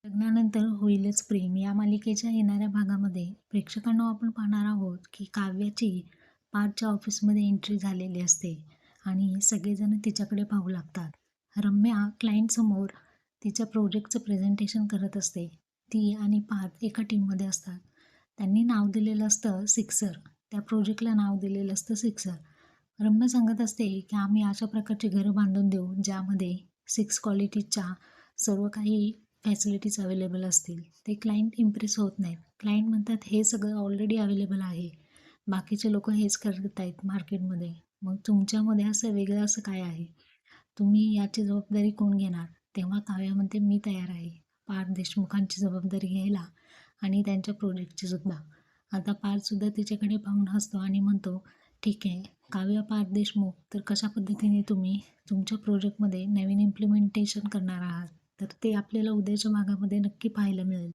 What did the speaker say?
लग्नानंतर होईलच प्रेम या मालिकेच्या येणाऱ्या भागामध्ये प्रेक्षकांना आपण पाहणार आहोत की काव्याची पार्थच्या ऑफिसमध्ये एंट्री झालेली असते आणि सगळेजण तिच्याकडे पाहू लागतात. रम्या क्लायंटसमोर तिच्या प्रोजेक्टचं प्रेझेंटेशन करत असते. ती आणि पार्थ एका टीममध्ये असतात. त्यांनी नाव दिलेलं असतं सिक्सर. त्या प्रोजेक्टला नाव दिलेलं असतं सिक्सर. रम्या सांगत असते की आम्ही अशा प्रकारची घरं बांधून देऊ ज्यामध्ये 6 क्वालिटीच्या सर्व काही फॅसिलिटीज अवेलेबल असतील. ते क्लायंट इम्प्रेस होत नाहीत. क्लायंट म्हणतात हे सगळं ऑलरेडी अवेलेबल आहे. बाकीचे लोकं हेच करत आहेत मार्केटमध्ये. मग तुमच्यामध्ये असं वेगळं असं काय आहे? तुम्ही याची जबाबदारी कोण घेणार? तेव्हा काव्या म्हणते मी तयार आहे. पार्थ देशमुखांची जबाबदारी घ्यायला आणि त्यांच्या प्रोजेक्टची सुद्धा. आता पार्थसुद्धा तिच्याकडे पाहून हसतो आणि म्हणतो ठीक आहे. काव्या पार्थ देशमुख तर कशा पद्धतीने तुम्ही तुमच्या प्रोजेक्टमध्ये नवीन इम्प्लिमेंटेशन करणार आहात? तर ते आपल्याला उद्याच्या भागामध्ये नक्की पाहायला मिळेल.